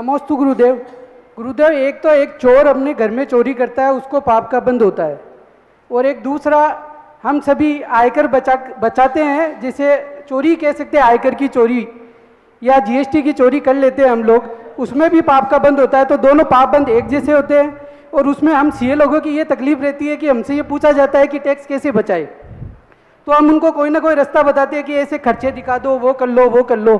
नमोस्तु गुरुदेव। गुरुदेव, एक तो एक चोर अपने घर में चोरी करता है, उसको पाप का बंध होता है, और एक दूसरा हम सभी आयकर बचाते हैं, जिसे चोरी कह सकते हैं, आयकर की चोरी या जीएसटी की चोरी कर लेते हैं हम लोग, उसमें भी पाप का बंध होता है। तो दोनों पाप बंध एक जैसे होते हैं, और उसमें हम सीए लोगों की ये तकलीफ रहती है कि हमसे ये पूछा जाता है कि टैक्स कैसे बचाए, तो हम उनको कोई ना कोई रास्ता बताते हैं कि ऐसे खर्चे दिखा दो, वो कर लो, वो कर लो।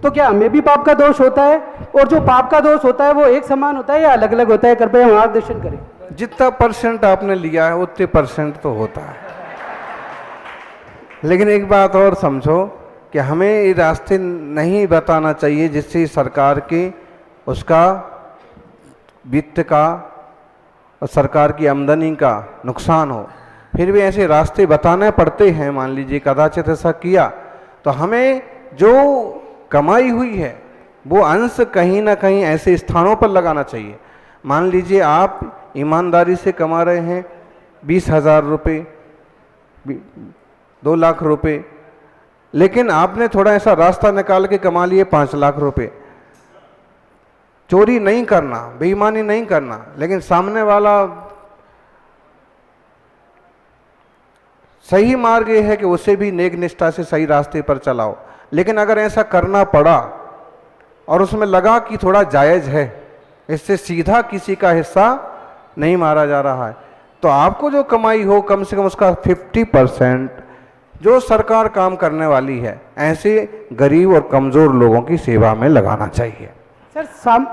तो क्या हमें भी पाप का दोष होता है, और जो पाप का दोष होता है वो एक समान होता है या अलग अलग होता है? कृपया मार्गदर्शन करें। जितना परसेंट आपने लिया है उतने परसेंट तो होता है, लेकिन एक बात और समझो कि हमें ये रास्ते नहीं बताना चाहिए जिससे सरकार के उसका वित्त का और सरकार की आमदनी का नुकसान हो। फिर भी ऐसे रास्ते बताने पड़ते हैं। मान लीजिए कदाचित ऐसा किया तो हमें जो कमाई हुई है वो अंश कहीं ना कहीं ऐसे स्थानों पर लगाना चाहिए। मान लीजिए आप ईमानदारी से कमा रहे हैं 20,000 रुपये, 2 लाख रुपए, लेकिन आपने थोड़ा ऐसा रास्ता निकाल के कमा लिए 5 लाख रुपए। चोरी नहीं करना, बेईमानी नहीं करना, लेकिन सामने वाला सही मार्ग ये है कि उसे भी नेक निष्ठा से सही रास्ते पर चलाओ। लेकिन अगर ऐसा करना पड़ा और उसमें लगा कि थोड़ा जायज़ है, इससे सीधा किसी का हिस्सा नहीं मारा जा रहा है, तो आपको जो कमाई हो कम से कम उसका 50% जो सरकार काम करने वाली है ऐसे गरीब और कमज़ोर लोगों की सेवा में लगाना चाहिए। सर,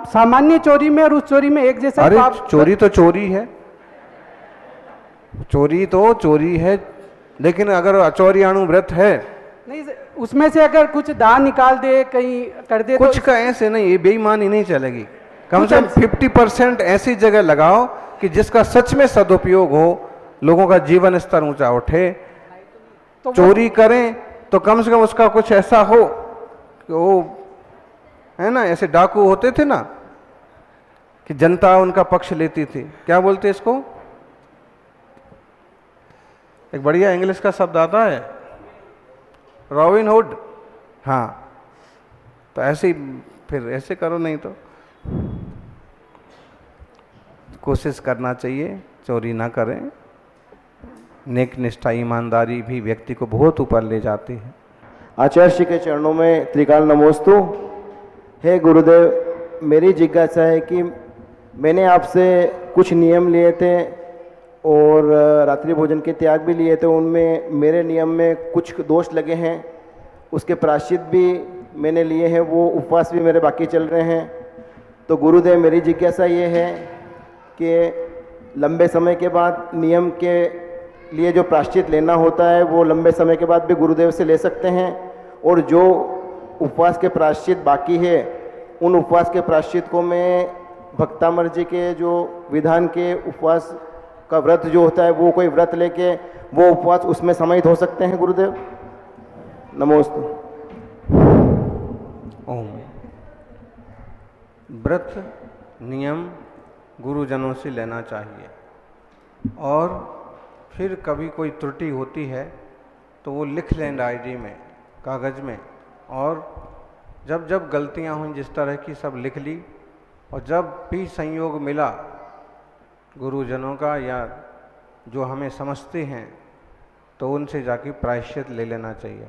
सामान्य चोरी में और उस चोरी में एक जैसा? अरे चोरी तो चोरी है, चोरी तो चोरी है, लेकिन अगर अचौरियाणु व्रत है नहीं, उसमें से अगर कुछ दान निकाल दे, कहीं कर दे, कुछ तो का ऐसे नहीं, ये बेईमानी नहीं चलेगी। कम से कम 50% ऐसी जगह लगाओ कि जिसका सच में सदुपयोग हो, लोगों का जीवन स्तर ऊंचा उठे। तो चोरी करें तो कम से कम उसका कुछ ऐसा हो कि वो है ना, ऐसे डाकू होते थे ना कि जनता उनका पक्ष लेती थी, क्या बोलते इसको, एक बढ़िया इंग्लिश का शब्द आता है, रॉबिन हुड। हाँ, तो ऐसे ही फिर ऐसे करो, नहीं तो कोशिश करना चाहिए चोरी ना करें। नेक निष्ठा ईमानदारी भी व्यक्ति को बहुत ऊपर ले जाती है। आचार्य श्री के चरणों में त्रिकाल नमोस्तु। हे गुरुदेव, मेरी जिज्ञासा है कि मैंने आपसे कुछ नियम लिए थे और रात्रि भोजन के त्याग भी लिए थे, उनमें मेरे नियम में कुछ दोष लगे हैं, उसके प्रायश्चित भी मैंने लिए हैं, वो उपवास भी मेरे बाकी चल रहे हैं। तो गुरुदेव, मेरी जिज्ञासा ये है कि लंबे समय के बाद नियम के लिए जो प्रायश्चित लेना होता है वो लंबे समय के बाद भी गुरुदेव से ले सकते हैं, और जो उपवास के प्रायश्चित बाकी है उन उपवास के प्रायश्चित को मैं भक्तामर जी के जो विधान के उपवास का व्रत जो होता है वो कोई व्रत लेके वो उपवास उसमें समाहित हो सकते हैं गुरुदेव? नमोस्तु। ओम। व्रत नियम गुरुजनों से लेना चाहिए, और फिर कभी कोई त्रुटि होती है तो वो लिख लें डायरी में, कागज़ में, और जब जब गलतियां हुई जिस तरह की सब लिख ली, और जब भी संयोग मिला गुरुजनों का या जो हमें समझते हैं तो उनसे जाके प्रायश्चित ले लेना चाहिए।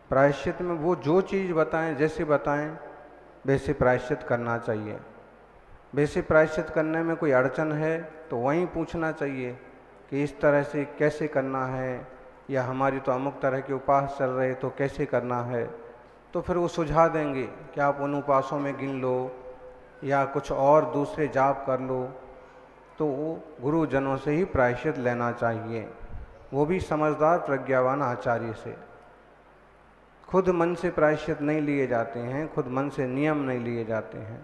प्रायश्चित में वो जो चीज़ बताएं, जैसे बताएं वैसे प्रायश्चित करना चाहिए। वैसे प्रायश्चित करने में कोई अड़चन है तो वहीं पूछना चाहिए कि इस तरह से कैसे करना है, या हमारी तो अमुक तरह के उपास चल रहे तो कैसे करना है, तो फिर वो सुझा देंगे कि आप उन उपासों में गिन लो या कुछ और दूसरे जाप कर लो। तो वो गुरुजनों से ही प्रायश्चित लेना चाहिए, वो भी समझदार प्रज्ञावान आचार्य से। खुद मन से प्रायश्चित नहीं लिए जाते हैं, खुद मन से नियम नहीं लिए जाते हैं,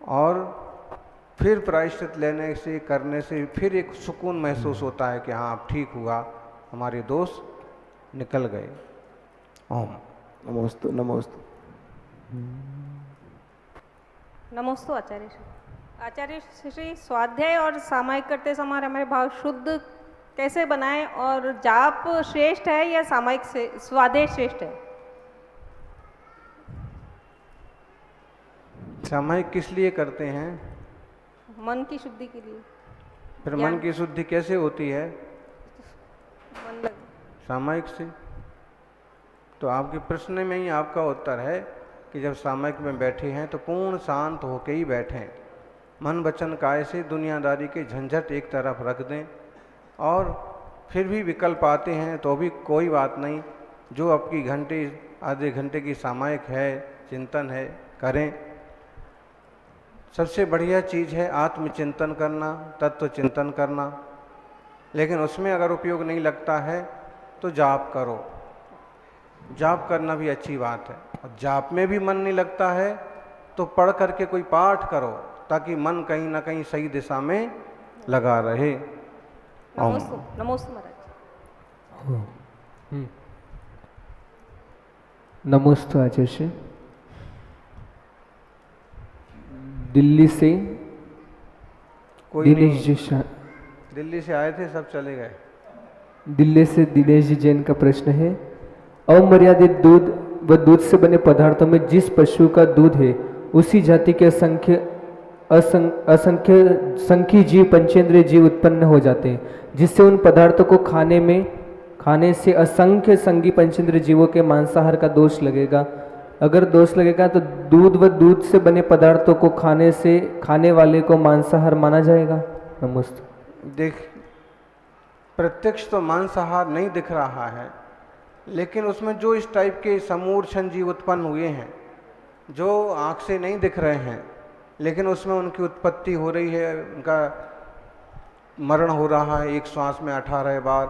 और फिर प्रायश्चित लेने से, करने से फिर एक सुकून महसूस होता है कि हाँ अब ठीक हुआ, हमारे दोष निकल गए। ओम। नमोस्तु। नमोस्तु। नमोस्तु आचार्य श्री। आचार्य श्री, स्वाध्याय और सामायिक करते समय हमारे भाव शुद्ध कैसे बनाएं, और जाप श्रेष्ठ है या सामायिक से स्वाध्याय श्रेष्ठ है? सामायिक किस लिए करते हैं? मन की शुद्धि के लिए। फिर ज्ञान। मन की शुद्धि कैसे होती है? मन लग सामायिक से। तो आपके प्रश्न में ही आपका उत्तर है कि जब सामायिक में बैठे हैं तो पूर्ण शांत होके ही बैठें, मन वचन काय से दुनियादारी के झंझट एक तरफ रख दें, और फिर भी विकल्प आते हैं तो भी कोई बात नहीं, जो आपकी घंटे आधे घंटे की सामायिक है, चिंतन है, करें। सबसे बढ़िया चीज़ है आत्मचिंतन करना, तत्व चिंतन करना। लेकिन उसमें अगर उपयोग नहीं लगता है तो जाप करो, जाप करना भी अच्छी बात है। और जाप में भी मन नहीं लगता है तो पढ़ करके कोई पाठ करो, ताकि मन कहीं ना कहीं सही दिशा में लगा रहे। नमोस्तु नमोस्तु महाराज। नमोस्तु आचार्य। दिल्ली से कोई दिनेश नहीं, जी दिल्ली से आए थे, सब चले गए। दिल्ली से दिनेश जी जैन का प्रश्न है, अमर्यादित दूध व दूध से बने पदार्थों में जिस पशु का दूध है उसी जाति के असंख्य संख्यी जीव पंचेंद्रिय जीव उत्पन्न हो जाते हैं, जिससे उन पदार्थों को खाने से असंख्य संगी पंचेंद्रिय जीवों के मांसाहार का दोष लगेगा। अगर दोष लगेगा तो दूध व दूध से बने पदार्थों को खाने से खाने वाले को मांसाहार माना जाएगा? नमस्ते। देख, प्रत्यक्ष तो मांसाहार नहीं दिख रहा है, लेकिन उसमें जो इस टाइप के समूर्छन जीव उत्पन्न हुए हैं, जो आँख से नहीं दिख रहे हैं, लेकिन उसमें उनकी उत्पत्ति हो रही है, उनका मरण हो रहा है एक श्वास में 18 बार,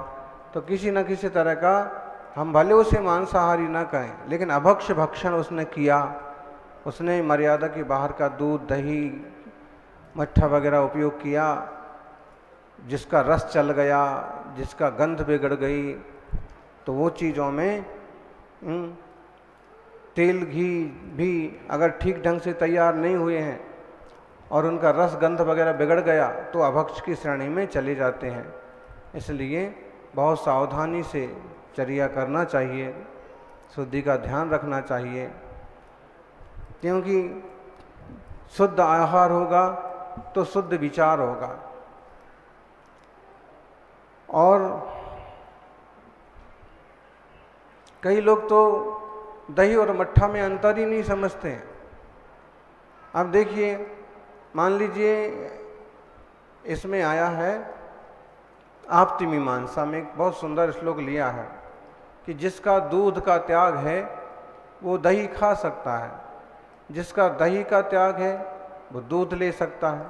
तो किसी न किसी तरह का हम भले उसे मांसाहारी ना कहें, लेकिन अभक्ष भक्षण उसने किया, उसने मर्यादा के बाहर का दूध, दही, मट्ठा वगैरह उपयोग किया, जिसका रस चल गया, जिसका गंध बिगड़ गई, तो वो चीज़ों में तेल घी भी अगर ठीक ढंग से तैयार नहीं हुए हैं और उनका रस गंध वगैरह बिगड़ गया तो अभक्ष की श्रेणी में चले जाते हैं। इसलिए बहुत सावधानी से चर्या करना चाहिए, शुद्धि का ध्यान रखना चाहिए, क्योंकि शुद्ध आहार होगा तो शुद्ध विचार होगा। और कई लोग तो दही और मट्ठा में अंतर ही नहीं समझते हैं। अब देखिए, मान लीजिए इसमें आया है आपती मीमांसा में एक बहुत सुंदर श्लोक लिया है कि जिसका दूध का त्याग है वो दही खा सकता है, जिसका दही का त्याग है वो दूध ले सकता है,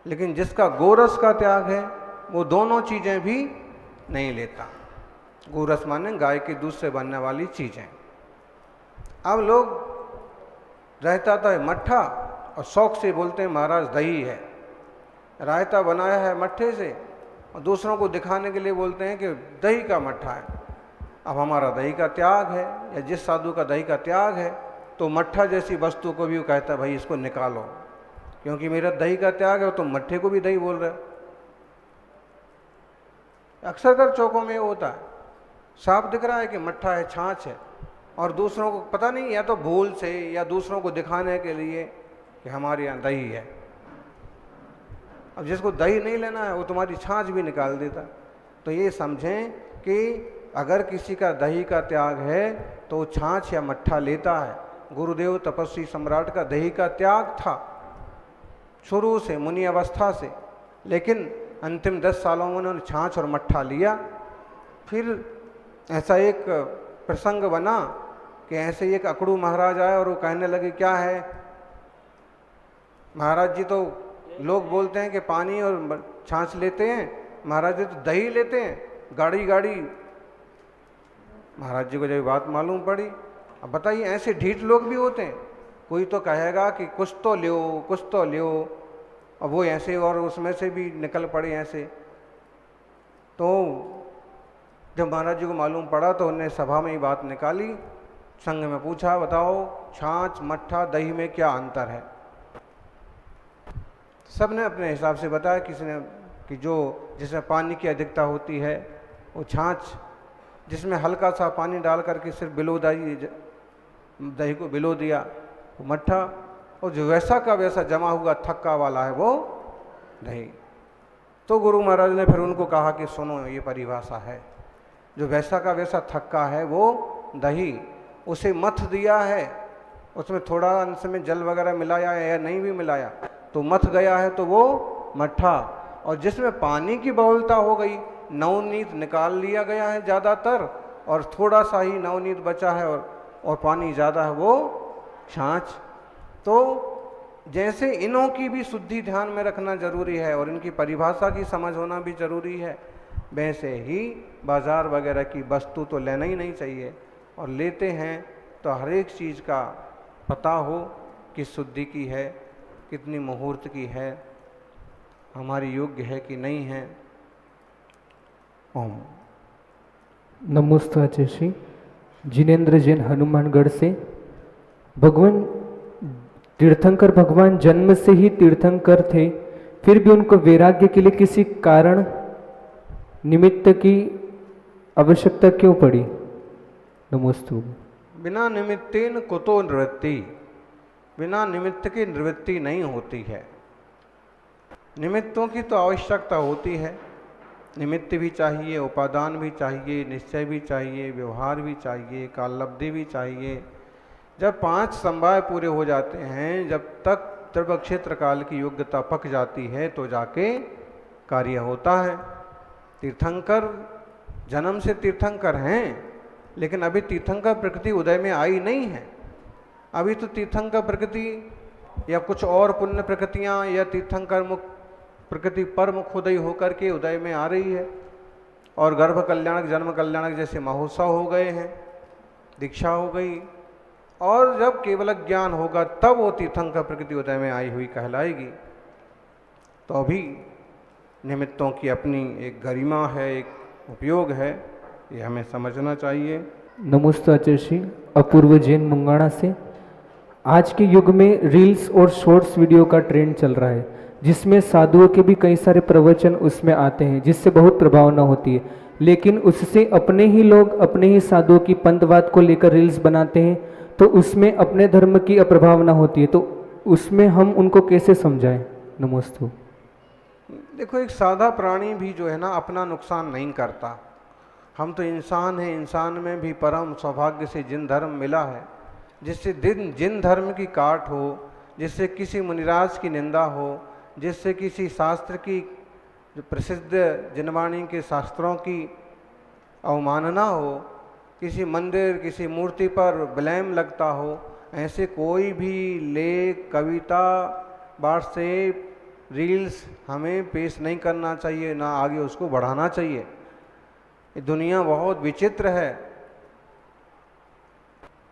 लेकिन जिसका गोरस का त्याग है वो दोनों चीज़ें भी नहीं लेता। गोरस माने गाय के दूध से बनने वाली चीज़ें। अब लोग रहता तो है मट्ठा और शौक से बोलते हैं महाराज दही है, रायता बनाया है मट्ठे से और दूसरों को दिखाने के लिए बोलते हैं कि दही का मट्ठा है। अब हमारा दही का त्याग है या जिस साधु का दही का त्याग है तो मट्ठा जैसी वस्तु को भी वो कहता है भाई इसको निकालो, क्योंकि मेरा दही का त्याग है, तो मट्ठे को भी दही बोल रहे हो। अक्सर कर चौकों में होता है, साफ दिख रहा है कि मट्ठा है, छाछ है, और दूसरों को पता नहीं, या तो भूल से या दूसरों को दिखाने के लिए कि हमारे यहाँ दही है। अब जिसको दही नहीं लेना है वो तुम्हारी छाछ भी निकाल देता। तो ये समझें कि अगर किसी का दही का त्याग है तो छाछ या मट्ठा लेता है। गुरुदेव तपस्वी सम्राट का दही का त्याग था शुरू से, मुनि अवस्था से, लेकिन अंतिम 10 सालों में उन्होंने छाछ और मट्ठा लिया। फिर ऐसा एक प्रसंग बना कि ऐसे ही एक अकड़ू महाराज आए और वो कहने लगे क्या है महाराज जी, तो लोग बोलते हैं कि पानी और छाछ लेते हैं, महाराज जी तो दही लेते हैं, गाड़ी गाड़ी। महाराज जी को जब बात मालूम पड़ी, अब बताइए ऐसे ढीठ लोग भी होते हैं, कोई तो कहेगा कि कुछ तो लो कुछ तो लो, अब वो ऐसे और उसमें से भी निकल पड़े ऐसे। तो जब महाराज जी को मालूम पड़ा तो उन्होंने सभा में ही बात निकाली, संघ में पूछा बताओ छाछ मट्ठा दही में क्या अंतर है। सब ने अपने हिसाब से बताया, किसी ने कि जो जिसमें पानी की अधिकता होती है वो छाछ, जिसमें हल्का सा पानी डाल करके सिर्फ बिलो दही को बिलो दिया वो मट्ठा, और जो वैसा का वैसा जमा हुआ थक्का वाला है वो दही। तो गुरु महाराज ने फिर उनको कहा कि सुनो, ये परिभाषा है, जो वैसा का वैसा थक्का है वो दही, उसे मथ दिया है, उसमें थोड़ा अंश में जल वगैरह मिलाया है या नहीं भी मिलाया तो मथ गया है तो वो मट्ठा। और जिसमें पानी की बहुलता हो गई, नवनीत निकाल लिया गया है ज़्यादातर और थोड़ा सा ही नवनीत बचा है और पानी ज़्यादा है, वो छाछ। तो जैसे इनों की भी शुद्धि ध्यान में रखना जरूरी है और इनकी परिभाषा की समझ होना भी जरूरी है, वैसे ही बाजार वगैरह की वस्तु तो लेना ही नहीं चाहिए, और लेते हैं तो हर एक चीज़ का पता हो किस शुद्धि की है, कितनी मुहूर्त की है, हमारी योग्य है कि नहीं है। ओम। नमोस्तु आचार्य श्री। जिनेन्द्र जैन हनुमानगढ़ से। भगवान तीर्थंकर भगवान जन्म से ही तीर्थंकर थे, फिर भी उनको वैराग्य के लिए किसी कारण निमित्त की आवश्यकता क्यों पड़ी? नमोस्तु। बिना निमित्तेन कुतो निवृत्ति, बिना निमित्त की निवृत्ति नहीं होती है। निमित्तों की तो आवश्यकता होती है, निमित्त भी चाहिए, उपादान भी चाहिए, निश्चय भी चाहिए, व्यवहार भी चाहिए, काललब्धि भी चाहिए। जब 5 समवाय पूरे हो जाते हैं, जब तक द्रव्य क्षेत्र काल की योग्यता पक जाती है तो जाके कार्य होता है। तीर्थंकर जन्म से तीर्थंकर हैं, लेकिन अभी तीर्थंकर प्रकृति उदय में आई नहीं है। अभी तो तीर्थंकर प्रकृति या कुछ और पुण्य प्रकृतियाँ या तीर्थंकर मुख प्रकृति पर मुख उदय होकर के उदय में आ रही है, और गर्भ कल्याणक जन्म कल्याणक जैसे महोत्सव हो गए हैं, दीक्षा हो गई, और जब केवल ज्ञान होगा तब वो तीर्थंकर प्रकृति उदय में आई हुई कहलाएगी। तो अभी निमित्तों की अपनी एक गरिमा है, एक उपयोग है, ये हमें समझना चाहिए। नमोस्तु आचार्य श्री। अपूर्व जैन मुंगाना से। आज के युग में रील्स और शॉर्ट्स वीडियो का ट्रेंड चल रहा है, जिसमें साधुओं के भी कई सारे प्रवचन उसमें आते हैं, जिससे बहुत प्रभावना होती है, लेकिन उससे अपने ही लोग अपने ही साधुओं की पंथवाद को लेकर रील्स बनाते हैं, तो उसमें अपने धर्म की अप्रभावना होती है। तो उसमें हम उनको कैसे समझाएं? नमोस्तु। देखो, एक सादा प्राणी भी जो है ना अपना नुकसान नहीं करता। हम तो इंसान हैं, इंसान में भी परम सौभाग्य से जिन धर्म मिला है, जिससे जिन धर्म की काट हो, जिससे किसी मुनिराज की निंदा हो, जिससे किसी शास्त्र की जो प्रसिद्ध जिनवाणी के शास्त्रों की अवमानना हो, किसी मंदिर किसी मूर्ति पर ब्लेम लगता हो, ऐसे कोई भी लेख, कविता, व्हाट्सएप, रील्स हमें पेश नहीं करना चाहिए, ना आगे उसको बढ़ाना चाहिए। ये दुनिया बहुत विचित्र है।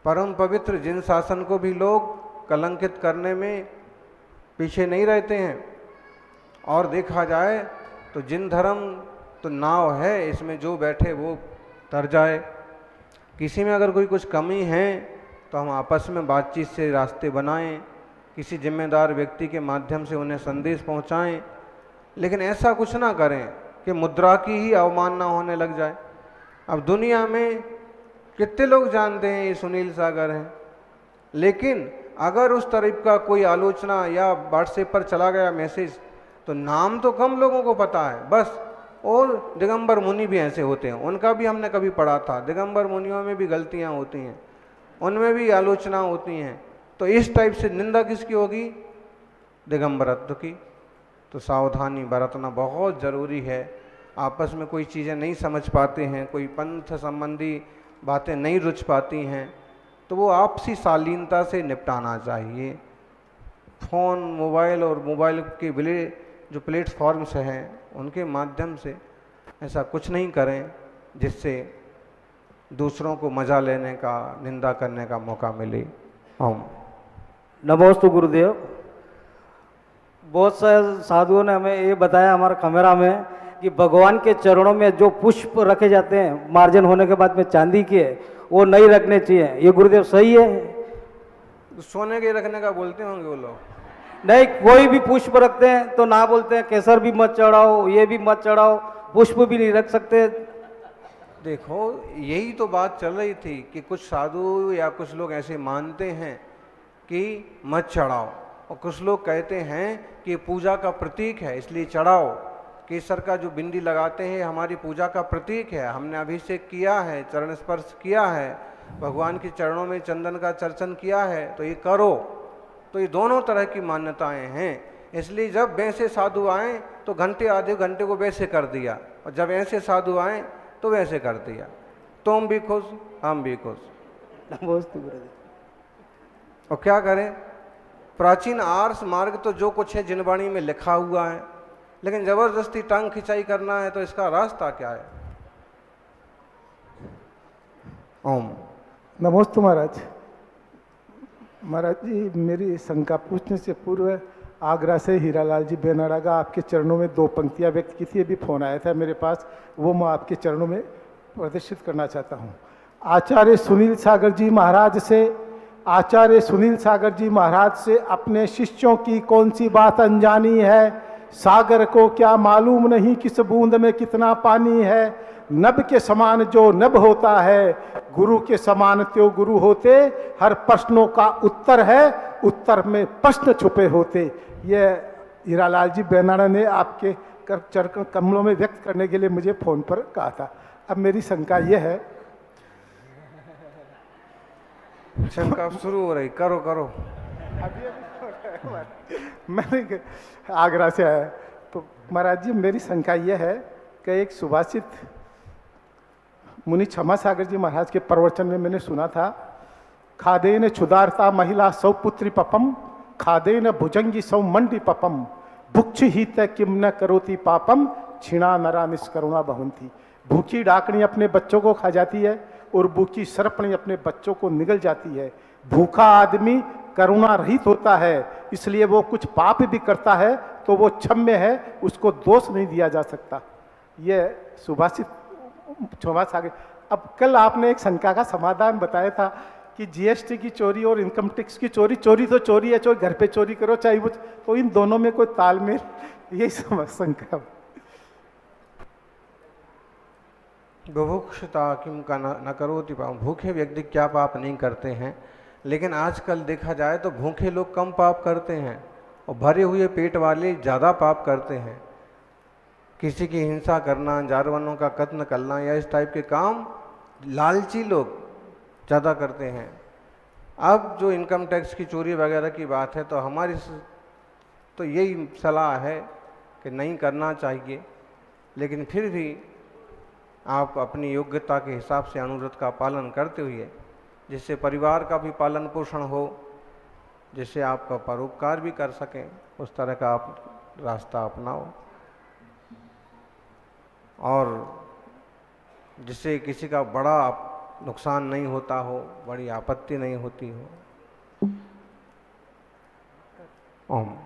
परम पवित्र जिन शासन को भी लोग कलंकित करने में पीछे नहीं रहते हैं, और देखा जाए तो जिन धर्म तो नाव है, इसमें जो बैठे वो तर जाए। किसी में अगर कोई कुछ कमी है तो हम आपस में बातचीत से रास्ते बनाएं, किसी जिम्मेदार व्यक्ति के माध्यम से उन्हें संदेश पहुंचाएं, लेकिन ऐसा कुछ ना करें कि मुद्रा की ही अवमानना होने लग जाए। अब दुनिया में कितने लोग जानते हैं ये सुनील सागर हैं, लेकिन अगर उस तरह का कोई आलोचना या व्हाट्सएप पर चला गया मैसेज तो नाम तो कम लोगों को पता है बस। और दिगंबर मुनि भी ऐसे होते हैं, उनका भी हमने कभी पढ़ा था। दिगंबर मुनियों में भी गलतियां होती हैं, उनमें भी आलोचना होती हैं। तो इस टाइप से निंदा किसकी होगी? दिगंबरत्व की। तो सावधानी बरतना बहुत ज़रूरी है। आपस में कोई चीज़ें नहीं समझ पाते हैं, कोई पंथ संबंधी बातें नहीं रुच पाती हैं, तो वो आपसी शालीनता से निपटाना चाहिए। फ़ोन, मोबाइल और मोबाइल के जो प्लेटफॉर्म्स हैं उनके माध्यम से ऐसा कुछ नहीं करें जिससे दूसरों को मज़ा लेने का, निंदा करने का मौका मिले। हम नमोस्तु गुरुदेव। बहुत से साधुओं ने हमें ये बताया हमारे कैमरा में कि भगवान के चरणों में जो पुष्प रखे जाते हैं मार्जन होने के बाद में चांदी के, वो नहीं रखने चाहिए। ये गुरुदेव सही है? सोने के रखने का बोलते होंगे वो लोग। नहीं, कोई भी पुष्प रखते हैं तो ना बोलते हैं केसर भी मत चढ़ाओ, ये भी मत चढ़ाओ, पुष्प भी नहीं रख सकते। देखो, यही तो बात चल रही थी कि कुछ साधु या कुछ लोग ऐसे मानते हैं कि मत चढ़ाओ, और कुछ लोग कहते हैं कि पूजा का प्रतीक है इसलिए चढ़ाओ। केसर का जो बिंदी लगाते हैं हमारी पूजा का प्रतीक है, हमने अभिषेक किया है, चरण स्पर्श किया है, भगवान के चरणों में चंदन का चर्चन किया है, तो ये करो। तो ये दोनों तरह की मान्यताएं हैं। इसलिए जब वैसे साधु आए तो घंटे आधे घंटे को वैसे कर दिया, और जब ऐसे साधु आए तो वैसे कर दिया। तुम भी खुश, हम भी खुश। नमोस्तु गुरुदेव। और क्या करें, प्राचीन आर्ष मार्ग तो जो कुछ है जिनवाणी में लिखा हुआ है, लेकिन जबरदस्ती टांग खिंचाई करना है तो इसका रास्ता क्या है। ओम। नमोस्तु महाराज। महाराज जी, मेरी शंका पूछने से पूर्व आगरा से हीरालाल जी बेनाडागा आपके चरणों में 2 पंक्तियां व्यक्त की थी। अभी फोन आया था मेरे पास, वो मैं आपके चरणों में प्रदर्शित करना चाहता हूँ। आचार्य सुनील सागर जी महाराज से, आचार्य सुनील सागर जी महाराज से अपने शिष्यों की कौन सी बात अनजानी है। सागर को क्या मालूम नहीं किस बूंद में कितना पानी है। नभ के समान जो नभ होता है, गुरु के समान त्यो गुरु होते। हर प्रश्नों का उत्तर है, उत्तर में प्रश्न छुपे होते। ये हीरालाल जी बेनाडा ने आपके चरण कमलों में व्यक्त करने के लिए मुझे फोन पर कहा था। अब मेरी शंका यह है। शंका शुरू हो रही, करो करो। मैंने आगरा से आया तो महाराज जी, मेरी शंका यह है कि एक सुभाषित मुनि क्षमा सागर जी महाराज के प्रवचन में मैंने सुना था, खादेन क्षुदारता महिला सौ पुत्री पपम, खादेन भुजंगी सौ मंडी पपम, भुक्ष ही तय किम न करोति पापम, छिणा नरा निष्करुणा बहुंती। भूखी डाकनी अपने बच्चों को खा जाती है और भूखी सरपणी अपने बच्चों को निगल जाती है। भूखा आदमी करुणा रहित होता है, इसलिए वो कुछ पाप भी करता है तो वो क्षम्य है, उसको दोष नहीं दिया जा सकता। ये सुभाषित क्षमा सागर। अब कल आपने एक शंका का समाधान बताया था कि जीएसटी की चोरी और इनकम टैक्स की चोरी, चोरी तो चोरी है, चाहे घर पे चोरी करो चाहे वो, तो इन दोनों में कोई तालमेल, यही शंका। बुभुक्षता किम का न करोति पाप। भूखे व्यक्ति क्या पाप नहीं करते हैं, लेकिन आजकल देखा जाए तो भूखे लोग कम पाप करते हैं और भरे हुए पेट वाले ज़्यादा पाप करते हैं। किसी की हिंसा करना, जानवरों का कत्ल करना या इस टाइप के काम लालची लोग ज़्यादा करते हैं। अब जो इनकम टैक्स की चोरी वगैरह की बात है तो हमारी तो यही सलाह है कि नहीं करना चाहिए, लेकिन फिर भी आप अपनी योग्यता के हिसाब से अनुरोध का पालन करते हुए, जिससे परिवार का भी पालन पोषण हो, जिससे आपका परोपकार भी कर सकें, उस तरह का आप रास्ता अपनाओ, और जिससे किसी का बड़ा नुकसान नहीं होता हो, बड़ी आपत्ति नहीं होती हो। ओम।